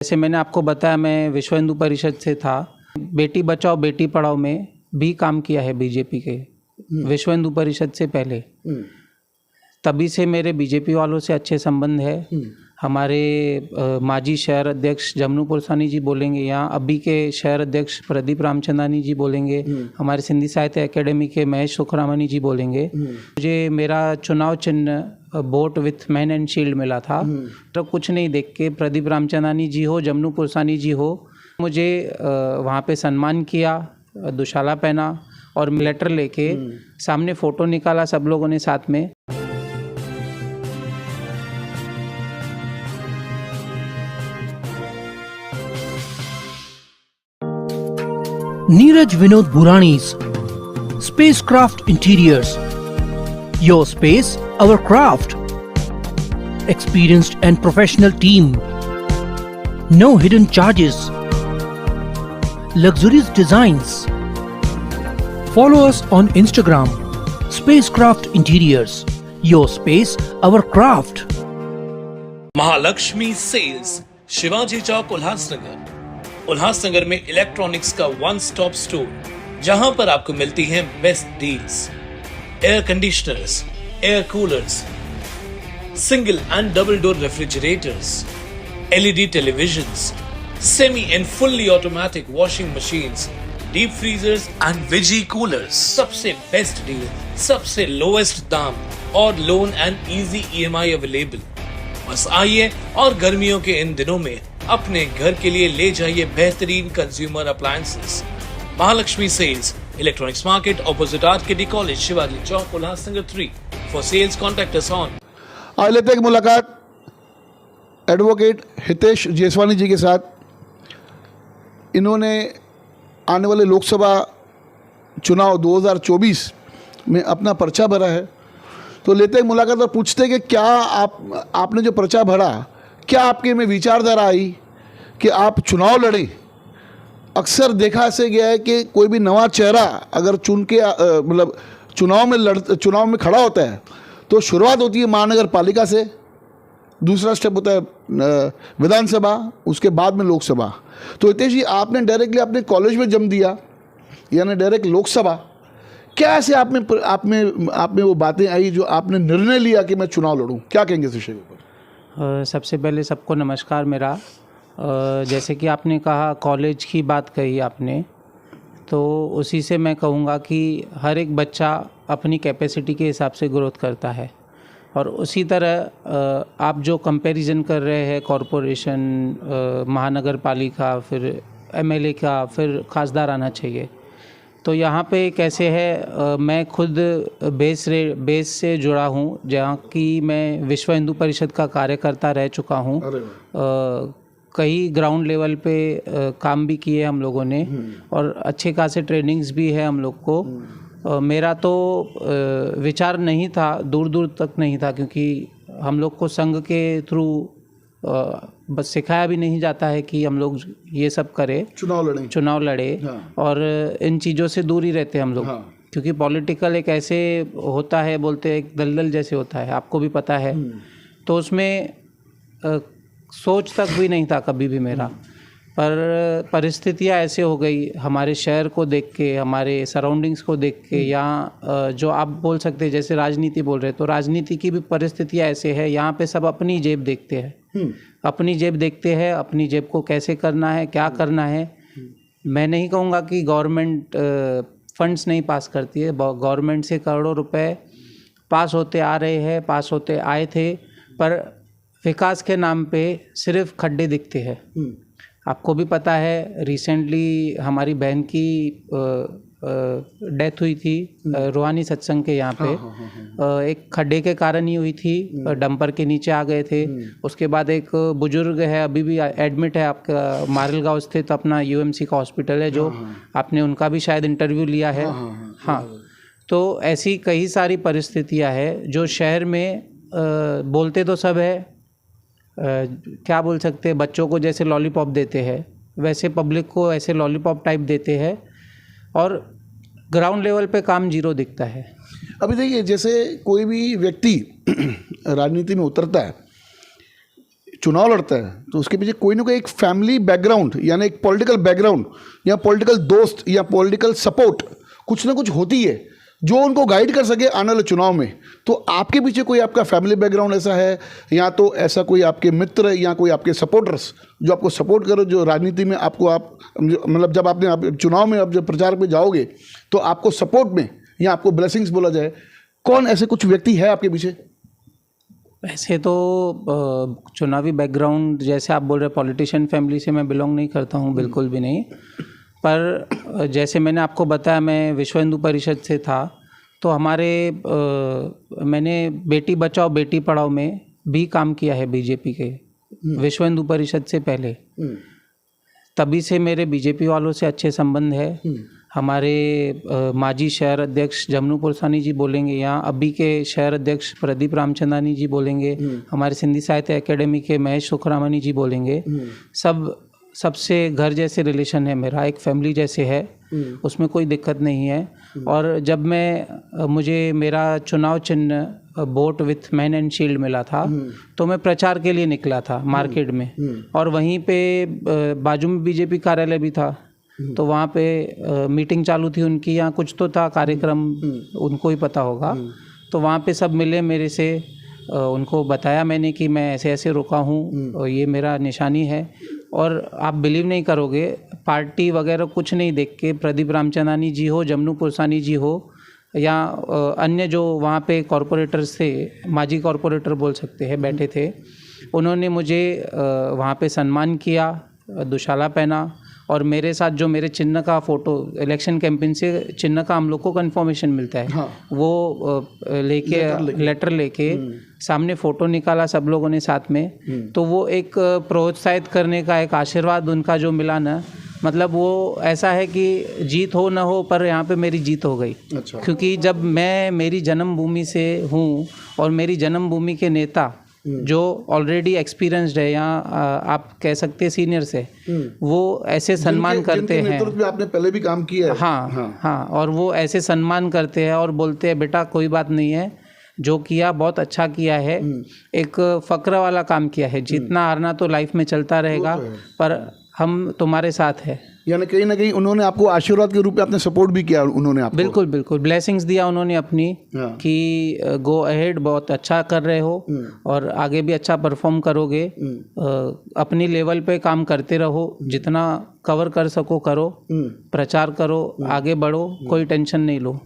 जैसे मैंने आपको बताया, मैं विश्व हिंदू परिषद से था। बेटी बचाओ बेटी पढ़ाओ में भी काम किया है बीजेपी के, विश्व हिंदू परिषद से पहले। तभी से मेरे बीजेपी वालों से अच्छे संबंध है। हमारे माजी शहर अध्यक्ष जमनू पुरसानी जी बोलेंगे, यहाँ अभी के शहर अध्यक्ष प्रदीप रामचंदानी जी बोलेंगे, हमारे सिंधी साहित्य एकेडमी के महेश सुखरामनी जी बोलेंगे। मुझे मेरा चुनाव चिन्ह boat with man and shield मिला था। तो कुछ नहीं देख के प्रदीप रामचंदानी जी हो, जमनू पुरसानी जी हो, मुझे वहाँ पे सम्मान किया, दुशाला पहना और लेटर लेके सामने फ़ोटो निकाला सब लोगों ने साथ में। Neeraj Vinod Burani's Spacecraft Interiors. Your space, our craft. Experienced and professional team. No hidden charges. Luxurious designs. Follow us on Instagram. Spacecraft Interiors. Your space, our craft. Mahalakshmi sales, Shivaji Chowk, Ulhasnagar. Ulhasnagar में electronics का one stop store, जहां पर आपको मिलती हैं best deals. Air conditioners, air coolers, single and double door refrigerators, LED televisions, semi and fully automatic washing machines, deep freezers and veggie coolers. सबसे best deal, सबसे lowest दाम और loan and easy EMI available. बस आइए और गर्मियों के इन दिनों में अपने घर के लिए ले जाइए बेहतरीन consumer appliances. Mahalakshmi sales, electronics market, opposite RKD college, Shivaji Chowk, Ulhasnagar 3। For sales contact us on. आज लेते हैं मुलाकात एडवोकेट हितेश जेसवानी जी के साथ। इन्होंने आने वाले लोकसभा चुनाव 2024 में अपना पर्चा भरा है। तो लेते हैं मुलाकात और पूछते हैं कि क्या आपने जो पर्चा भरा, क्या आपके में विचारधारा आई कि आप चुनाव लड़ें। अक्सर देखा ऐसे गया है कि कोई भी नवा चेहरा अगर चुन के मतलब चुनाव में खड़ा होता है तो शुरुआत होती है महानगर पालिका से, दूसरा स्टेप होता है विधानसभा, उसके बाद में लोकसभा। तो हितेश जी, आपने डायरेक्टली अपने कॉलेज में जम दिया, यानी डायरेक्ट लोकसभा। क्या ऐसे आप में वो बातें आई जो आपने निर्णय लिया कि मैं चुनाव लड़ूं? क्या कहेंगे इस विषय के ऊपर? सबसे पहले सबको नमस्कार मेरा। जैसे कि आपने कहा, कॉलेज की बात कही आपने, तो उसी से मैं कहूँगा कि हर एक बच्चा अपनी कैपेसिटी के हिसाब से ग्रोथ करता है। और उसी तरह आप जो कंपैरिजन कर रहे हैं कॉरपोरेशन, महानगर पालिका, फिर एमएलए का, फिर खासदार आना चाहिए, तो यहाँ पे कैसे है, मैं खुद बेस से जुड़ा हूँ, जहाँ की मैं विश्व हिंदू परिषद का कार्यकर्ता रह चुका हूँ। कई ग्राउंड लेवल पे काम भी किए हम लोगों ने और अच्छे खासे ट्रेनिंग्स भी है हम लोग को। मेरा तो विचार नहीं था, दूर दूर तक नहीं था, क्योंकि हम लोग को संघ के थ्रू बस सिखाया भी नहीं जाता है कि हम लोग ये सब करें, चुनाव लड़े। हाँ। और इन चीज़ों से दूर ही रहते हैं हम लोग। हाँ। क्योंकि पॉलिटिकल एक ऐसे होता है, बोलते हैं एक दलदल जैसे होता है, आपको भी पता है। तो उसमें सोच तक भी नहीं था कभी भी मेरा, पर परिस्थितियाँ ऐसे हो गई हमारे शहर को देख के, हमारे सराउंडिंग्स को देख के। यहाँ जो आप बोल सकते हैं, जैसे राजनीति बोल रहे, तो राजनीति की भी परिस्थितियाँ ऐसे है, यहाँ पे सब अपनी जेब देखते हैं, अपनी जेब देखते हैं, अपनी जेब को कैसे करना है, क्या करना है। मैं नहीं कहूँगा कि गवर्नमेंट फंड्स नहीं पास करती है, गवर्नमेंट से करोड़ों रुपए पास होते आ रहे हैं, पास होते आए थे, पर विकास के नाम पे सिर्फ खड्डे दिखते हैं। आपको भी पता है, रिसेंटली हमारी बहन की डेथ हुई थी रूहानी सत्संग के यहाँ पे। एक खड्डे के कारण ही हुई थी, डंपर के नीचे आ गए थे। उसके बाद एक बुजुर्ग है, अभी भी एडमिट है आपका मारेलगांव स्थित अपना यूएमसी का हॉस्पिटल है, जो आपने उनका भी शायद इंटरव्यू लिया है। हाँ, तो ऐसी कई सारी परिस्थितियाँ हैं जो शहर में बोलते तो सब है, क्या बोल सकते हैं, बच्चों को जैसे लॉलीपॉप देते हैं वैसे पब्लिक को ऐसे लॉलीपॉप टाइप देते हैं, और ग्राउंड लेवल पे काम जीरो दिखता है। अभी देखिए, जैसे कोई भी व्यक्ति राजनीति में उतरता है, चुनाव लड़ता है तो उसके पीछे कोई ना कोई एक फैमिली बैकग्राउंड यानी एक पॉलिटिकल बैकग्राउंड या पॉलिटिकल दोस्त या पॉलिटिकल सपोर्ट कुछ ना कुछ होती है जो उनको गाइड कर सके आने वाले चुनाव में। तो आपके पीछे कोई आपका फैमिली बैकग्राउंड ऐसा है या तो ऐसा कोई आपके मित्र या कोई आपके सपोर्टर्स जो आपको सपोर्ट करो, जो राजनीति में आपको आप मतलब जब आपने चुनाव में अब जब प्रचार पे जाओगे तो आपको सपोर्ट में या आपको ब्लेसिंग्स बोला जाए, कौन ऐसे कुछ व्यक्ति है आपके पीछे? वैसे तो चुनावी बैकग्राउंड जैसे आप बोल रहे पॉलिटिशियन फैमिली से मैं बिलोंग नहीं करता हूँ, बिल्कुल भी नहीं। पर जैसे मैंने आपको बताया मैं विश्व हिंदू परिषद से था, तो हमारे मैंने बेटी बचाओ बेटी पढ़ाओ में भी काम किया है बीजेपी के, विश्व हिंदू परिषद से पहले। तभी से मेरे बीजेपी वालों से अच्छे संबंध है। हमारे माजी शहर अध्यक्ष जमनू पुरसानी जी बोलेंगे, यहाँ अभी के शहर अध्यक्ष प्रदीप रामचंदानी जी बोलेंगे, हमारे सिंधी साहित्य एकेडमी के महेश सुखरामनी जी बोलेंगे। सबसे घर जैसे रिलेशन है मेरा, एक फैमिली जैसे है, उसमें कोई दिक्कत नहीं है। और जब मुझे मेरा चुनाव चिन्ह boat with man and shield मिला था तो मैं प्रचार के लिए निकला था मार्केट में, और वहीं पे बाजू में बीजेपी कार्यालय भी था, तो वहाँ पे मीटिंग चालू थी उनकी, यहाँ कुछ तो था कार्यक्रम, उनको ही पता होगा। तो वहाँ पे सब मिले मेरे से, उनको बताया मैंने कि मैं ऐसे ऐसे रुका हूँ और ये मेरा निशानी है। और आप बिलीव नहीं करोगे, पार्टी वगैरह कुछ नहीं देख के प्रदीप रामचंदानी जी हो, जमनू पुरसानी जी हो या अन्य जो वहाँ पे कॉरपोरेटर्स थे, माजी कॉरपोरेटर बोल सकते हैं, बैठे थे, उन्होंने मुझे वहाँ पे सम्मान किया, दुशाला पहना, और मेरे साथ जो मेरे चिन्ह का फ़ोटो, इलेक्शन कैंपेन से चिन्ह का हम लोग को कन्फर्मेशन मिलता है, हाँ। वो लेटर लेके सामने फ़ोटो निकाला सब लोगों ने साथ में। तो वो एक प्रोत्साहित करने का एक आशीर्वाद उनका जो मिला ना, मतलब वो ऐसा है कि जीत हो ना हो पर यहाँ पे मेरी जीत हो गई। अच्छा। क्योंकि जब मैं मेरी जन्मभूमि से हूँ और मेरी जन्मभूमि के नेता जो ऑलरेडी एक्सपीरियंस्ड है, यहाँ आप कह सकते हैं सीनियर्स है, वो ऐसे सम्मान करते हैं, नेतृत्व में आपने पहले भी काम किया है, हाँ, और वो ऐसे सम्मान करते हैं और बोलते हैं बेटा कोई बात नहीं है, जो किया बहुत अच्छा किया है, एक फक्र वाला काम किया है, जीतना हारना तो लाइफ में चलता रहेगा, पर हम तुम्हारे साथ है। यानी कहीं ना कहीं उन्होंने आपको आशीर्वाद के रूप में आपने सपोर्ट भी किया, उन्होंने आपको बिल्कुल बिल्कुल ब्लेसिंग्स दिया उन्होंने अपनी, कि गो अहेड, बहुत अच्छा कर रहे हो और आगे भी अच्छा परफॉर्म करोगे, अपनी लेवल पे काम करते रहो, जितना कवर कर सको करो, प्रचार करो, आगे बढ़ो, कोई टेंशन नहीं लो,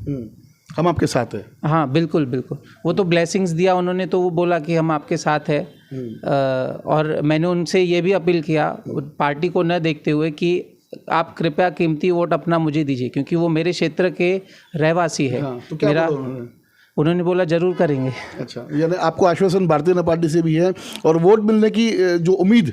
हम आपके साथ हैं। हाँ बिल्कुल बिल्कुल, वो तो ब्लेसिंग्स दिया उन्होंने, तो वो बोला कि हम आपके साथ हैं। और मैंने उनसे ये भी अपील किया पार्टी को न देखते हुए कि आप कृपया कीमती वोट अपना मुझे दीजिए, क्योंकि वो मेरे क्षेत्र के रहवासी है। हाँ, तो क्या मेरा उन्होंने बोला जरूर करेंगे। अच्छा, यानी आपको आश्वासन भारतीय जनता पार्टी से भी है और वोट मिलने की जो उम्मीद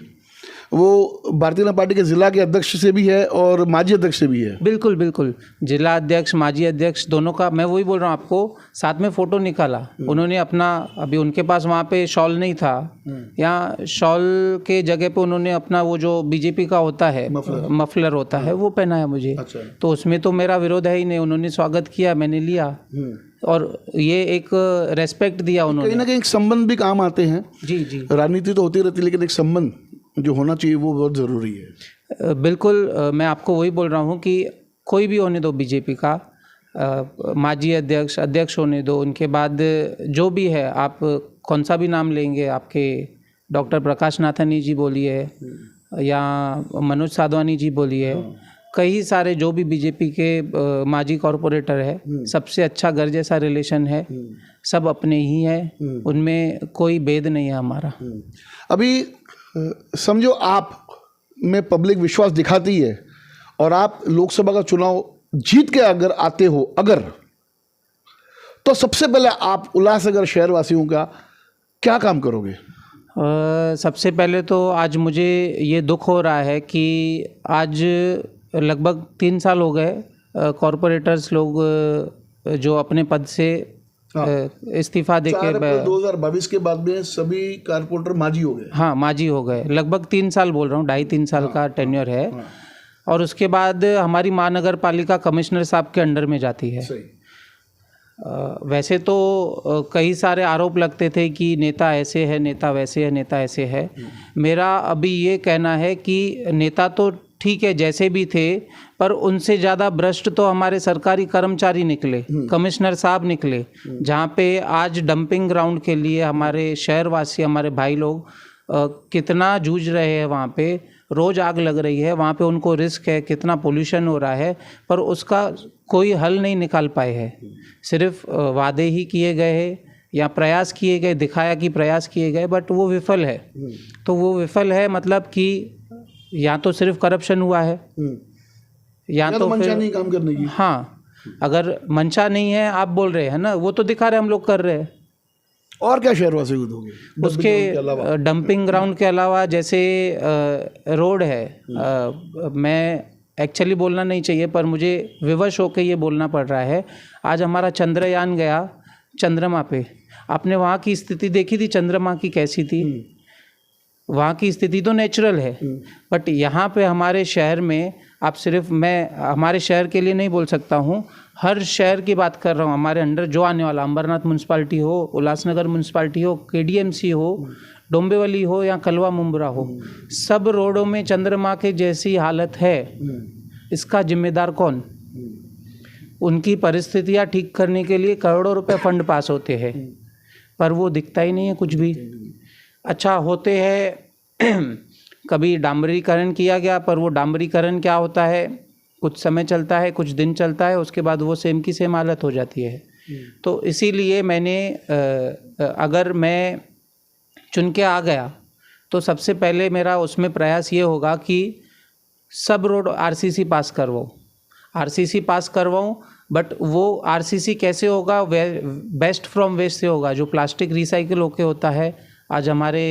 वो भारतीय जनता पार्टी के जिला के अध्यक्ष से भी है और माजी अध्यक्ष से भी है। बिल्कुल बिल्कुल, जिला अध्यक्ष माजी अध्यक्ष दोनों का, मैं वही बोल रहा हूँ आपको, साथ में फ़ोटो निकाला उन्होंने अपना। अभी उनके पास वहाँ पे शॉल नहीं था, यहाँ शॉल के जगह पे उन्होंने अपना वो जो बीजेपी का होता है मफलर होता है वो पहनाया मुझे। अच्छा। तो उसमें तो मेरा विरोध है ही नहीं, उन्होंने स्वागत किया, मैंने लिया और ये एक रेस्पेक्ट दिया उन्होंने। कहीं ना कहीं एक संबंध भी काम आते हैं। जी जी, राजनीति तो होती रहती है लेकिन एक संबंध जो होना चाहिए वो बहुत ज़रूरी है। बिल्कुल, मैं आपको वही बोल रहा हूँ कि कोई भी होने दो बीजेपी का, माजी अध्यक्ष होने दो, उनके बाद जो भी है, आप कौन सा भी नाम लेंगे, आपके डॉक्टर प्रकाश नाथानी जी बोलिए या मनोज साधवानी जी बोलिए, कई सारे जो भी बीजेपी के माजी कॉरपोरेटर है, सबसे अच्छा घर जैसा रिलेशन है, सब अपने ही है, उनमें कोई भेद नहीं है हमारा। अभी समझो आप में पब्लिक विश्वास दिखाती है और आप लोकसभा का चुनाव जीत के अगर आते हो, तो सबसे पहले आप उल्लासनगर शहर वासियों का क्या काम करोगे? सबसे पहले तो आज मुझे ये दुख हो रहा है कि आज लगभग 3 साल हो गए कॉरपोरेटर्स लोग जो अपने पद से इस्तीफा देके 2022 के बाद में सभी कारपोरेटर माजी हो गए। हाँ, माजी हो गए, लगभग 3 साल बोल रहा हूँ, 2.5-3 साल का टेन्योर है। और उसके बाद हमारी महानगर पालिका कमिश्नर साहब के अंडर में जाती है। वैसे तो कई सारे आरोप लगते थे कि नेता ऐसे है, नेता वैसे है, नेता ऐसे है। मेरा अभी ये कहना है कि नेता तो ठीक है जैसे भी थे, पर उनसे ज़्यादा भ्रष्ट तो हमारे सरकारी कर्मचारी निकले, कमिश्नर साहब निकले। जहाँ पे आज डंपिंग ग्राउंड के लिए हमारे शहरवासी, हमारे भाई लोग कितना जूझ रहे हैं, वहाँ पे रोज़ आग लग रही है, वहाँ पे उनको रिस्क है, कितना पोल्यूशन हो रहा है, पर उसका कोई हल नहीं निकाल पाए हैं। सिर्फ वादे ही किए गए हैं या प्रयास किए गए, दिखाया कि प्रयास किए गए, बट वो विफल है। तो वो विफल है मतलब कि या तो सिर्फ करप्शन हुआ है या तो मंशा फिर नहीं काम करने की। हाँ, अगर मंशा नहीं है, आप बोल रहे हैं ना, वो तो दिखा रहे हम लोग कर रहे हैं। और क्या शहरवासी को दोगे उसके डंपिंग ग्राउंड के अलावा जैसे रोड है, मैं एक्चुअली बोलना नहीं चाहिए पर मुझे विवश होकर ये बोलना पड़ रहा है। आज हमारा चंद्रयान गया चंद्रमा पे, आपने वहाँ की स्थिति देखी थी, चंद्रमा की कैसी थी? वहाँ की स्थिति तो नेचुरल है, बट यहाँ पे हमारे शहर में, आप सिर्फ, मैं हमारे शहर के लिए नहीं बोल सकता हूँ, हर शहर की बात कर रहा हूँ, हमारे अंडर जो आने वाला, अंबरनाथ म्यूनसिपाल्टी हो, उल्लासनगर म्यूनसिपाल्टी हो, केडीएमसी हो, डोंबिवली हो या कलवा मुंब्रा हो, सब रोडों में चंद्रमा के जैसी हालत है। इसका जिम्मेदार कौन? उनकी परिस्थितियाँ ठीक करने के लिए करोड़ों रुपए फंड पास होते हैं, पर वो दिखता ही नहीं है कुछ भी। अच्छा होते हैं कभी डामरीकरण किया गया, पर वो डामरीकरण क्या होता है, कुछ समय चलता है, कुछ दिन चलता है, उसके बाद वो सेम की सेम हालत हो जाती है। तो इसीलिए मैंने अगर मैं चुन के आ गया तो सबसे पहले मेरा उसमें प्रयास ये होगा कि सब रोड आरसीसी पास करवाऊँ, बट वो आरसीसी कैसे होगा? बेस्ट फ्रॉम वेस्ट से होगा। जो प्लास्टिक रिसाइकिल होके होता है, आज हमारे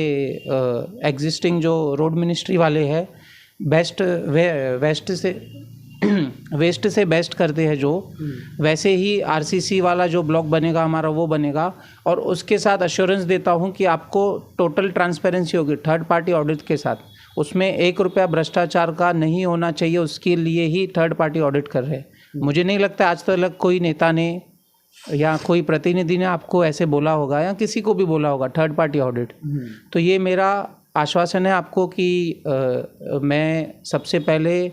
एग्जिस्टिंग जो रोड मिनिस्ट्री वाले हैं, वेस्ट से बेस्ट करते हैं, जो वैसे ही आरसीसी वाला जो ब्लॉक बनेगा हमारा, वो बनेगा। और उसके साथ अश्योरेंस देता हूँ कि आपको टोटल ट्रांसपेरेंसी होगी थर्ड पार्टी ऑडिट के साथ। उसमें 1 रुपया भ्रष्टाचार का नहीं होना चाहिए, उसके लिए ही थर्ड पार्टी ऑडिट कर रहे हैं। मुझे नहीं लगता आज तक कोई नेता ने या कोई प्रतिनिधि ने आपको ऐसे बोला होगा या किसी को भी बोला होगा थर्ड पार्टी ऑडिट। तो ये मेरा आश्वासन है आपको कि मैं सबसे पहले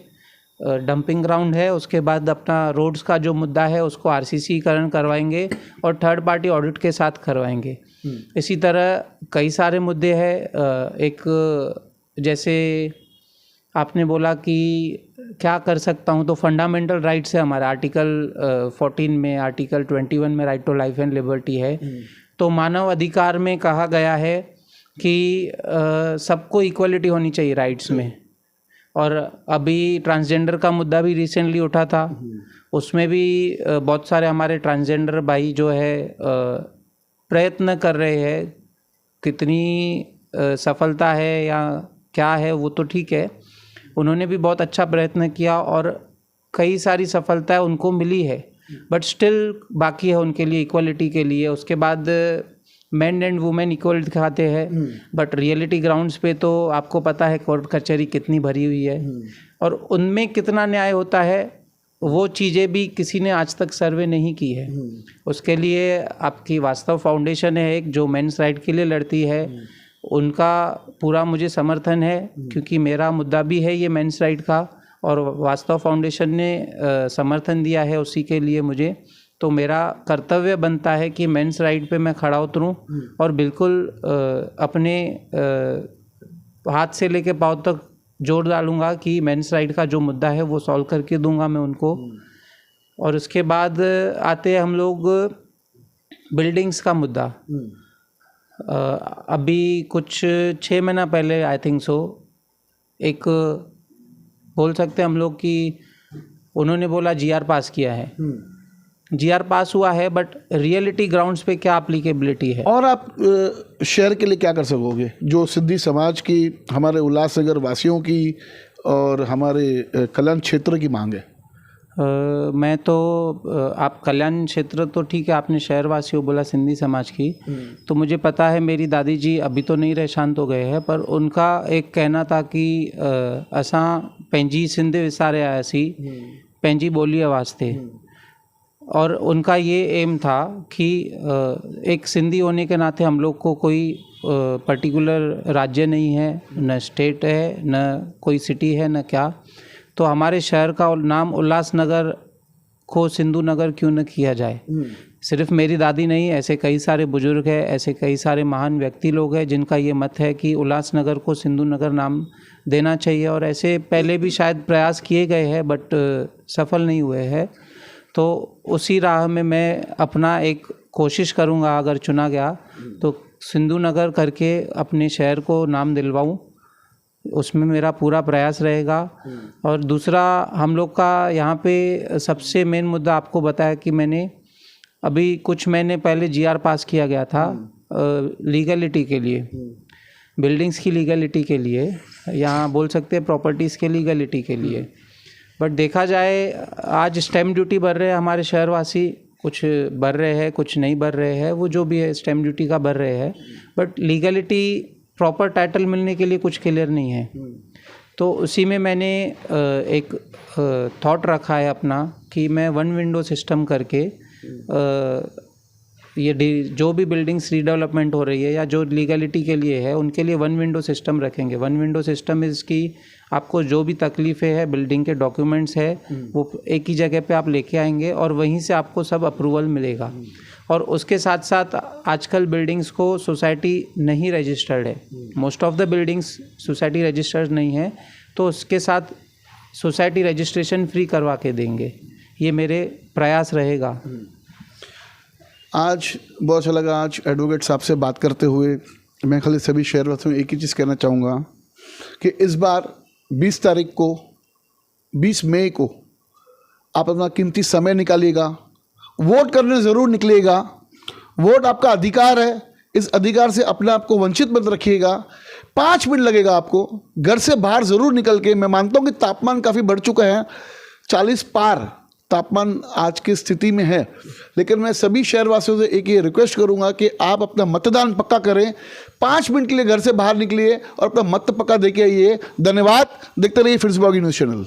डंपिंग ग्राउंड है, उसके बाद अपना रोड्स का जो मुद्दा है उसको आरसीसीकरण करवाएंगे और थर्ड पार्टी ऑडिट के साथ करवाएंगे। इसी तरह कई सारे मुद्दे हैं। एक जैसे आपने बोला कि क्या कर सकता हूँ, तो फंडामेंटल राइट्स है हमारा, आर्टिकल 14 में, आर्टिकल 21 में right to life and liberty है। तो मानव अधिकार में कहा गया है कि सबको इक्वलिटी होनी चाहिए राइट्स में। और अभी ट्रांसजेंडर का मुद्दा भी रिसेंटली उठा था, उसमें भी बहुत सारे हमारे ट्रांसजेंडर भाई जो है प्रयत्न कर रहे हैं। कितनी सफलता है या क्या है वो तो ठीक है, उन्होंने भी बहुत अच्छा प्रयत्न किया और कई सारी सफलताएं उनको मिली है, बट स्टिल बाकी है उनके लिए इक्वलिटी के लिए। उसके बाद मेन एंड वुमेन इक्वल दिखाते हैं, बट रियलिटी ग्राउंड्स पे तो आपको पता है कोर्ट कचहरी कितनी भरी हुई है और उनमें कितना न्याय होता है, वो चीज़ें भी किसी ने आज तक सर्वे नहीं की है। उसके लिए आपकी वास्तव फाउंडेशन है एक, जो मेंस राइट के लिए लड़ती है, उनका पूरा मुझे समर्थन है, क्योंकि मेरा मुद्दा भी है ये मेंस राइट का, और वास्तव फाउंडेशन ने समर्थन दिया है उसी के लिए मुझे। तो मेरा कर्तव्य बनता है कि मेंस राइट पे मैं खड़ा उतरूं और बिल्कुल अपने हाथ से लेके पाँव तक जोर डालूंगा कि मेंस राइट का जो मुद्दा है वो सॉल्व करके दूंगा मैं उनको। और उसके बाद आते हैं हम लोग बिल्डिंग्स का मुद्दा। अभी कुछ 6 महीना पहले आई थिंक सो, एक बोल सकते हैं हम लोग कि उन्होंने बोला जीआर पास किया है। जीआर पास हुआ है, बट रियलिटी ग्राउंड्स पे क्या एप्लीकेबिलिटी है? और आप शहर के लिए क्या कर सकोगे, जो सिद्धी समाज की, हमारे उल्लासनगर वासियों की और हमारे कल्याण क्षेत्र की मांग है? मैं तो आप कल्याण क्षेत्र तो ठीक है, आपने शहरवासियों बोला सिंधी समाज की, तो मुझे पता है मेरी दादी जी अभी तो नहीं रहे, शांत हो गए हैं, पर उनका एक कहना था कि असां पंहिंजी सिंध विसारे आयासीं, पंहिंजी ॿोलीअ वास्ते। और उनका ये एम था कि एक सिंधी होने के नाते हम लोग को कोई पर्टिकुलर राज्य नहीं है, न स्टेट है, न कोई सिटी है, न क्या। तो हमारे शहर का नाम उल्लासनगर को सिंधु नगर क्यों न किया जाए। सिर्फ मेरी दादी नहीं, ऐसे कई सारे बुजुर्ग हैं, ऐसे कई सारे महान व्यक्ति लोग हैं जिनका ये मत है कि उल्लासनगर को सिंधु नगर नाम देना चाहिए। और ऐसे पहले भी शायद प्रयास किए गए हैं बट सफल नहीं हुए हैं। तो उसी राह में मैं अपना एक कोशिश करूँगा, अगर चुना गया तो सिंधु नगर करके अपने शहर को नाम दिलवाऊँ, उसमें मेरा पूरा प्रयास रहेगा। और दूसरा, हम लोग का यहाँ पे सबसे मेन मुद्दा आपको बताया कि मैंने अभी कुछ महीने पहले जीआर पास किया गया था लीगलिटी के लिए, बिल्डिंग्स की लीगलिटी के लिए, यहाँ बोल सकते हैं प्रॉपर्टीज़ के लीगलिटी के लिए। बट देखा जाए आज स्टैम्प ड्यूटी भर रहे हैं हमारे शहरवासी, कुछ भर रहे हैं, कुछ नहीं भर रहे हैं, वो जो भी है स्टैम्प ड्यूटी का भर रहे हैं, बट लीगलिटी प्रॉपर टाइटल मिलने के लिए कुछ क्लियर नहीं है। तो उसी में मैंने एक थॉट रखा है अपना कि मैं वन विंडो सिस्टम करके ये जो भी बिल्डिंग्स रीडेवलपमेंट हो रही है या जो लीगलिटी के लिए है उनके लिए वन विंडो सिस्टम रखेंगे। वन विंडो सिस्टम इसकी आपको जो भी तकलीफ़ें है, बिल्डिंग के डॉक्यूमेंट्स है, वो एक ही जगह पे आप लेके आएंगे और वहीं से आपको सब अप्रूवल मिलेगा। और उसके साथ साथ आजकल बिल्डिंग्स को सोसाइटी नहीं रजिस्टर्ड है, most of the buildings society registered नहीं है, तो उसके साथ सोसाइटी रजिस्ट्रेशन फ्री करवा के देंगे। ये मेरे प्रयास रहेगा। आज बहुत अच्छा लगा आज एडवोकेट साहब से बात करते हुए। मैं खाली सभी शहरवासियों को एक ही चीज़ कहना चाहूँगा कि इस बार 20 तारीख को, 20 मई को आप अपना कीमती समय निकालिएगा, वोट करने ज़रूर निकलिएगा। वोट आपका अधिकार है, इस अधिकार से अपने आप को वंचित मत रखिएगा। 5 मिनट लगेगा आपको, घर से बाहर ज़रूर निकल के। मैं मानता हूँ कि तापमान काफ़ी बढ़ चुका है, 40 पार तापमान आज की स्थिति में है, लेकिन मैं सभी शहरवासियों से एक ये रिक्वेस्ट करूंगा कि आप अपना मतदान पक्का करें। 5 मिनट के लिए घर से बाहर निकलिए और अपना मत पक्का देके आइए। धन्यवाद। देखते रहिए फिर से ब्लॉगिंग न्यूज़ चैनल।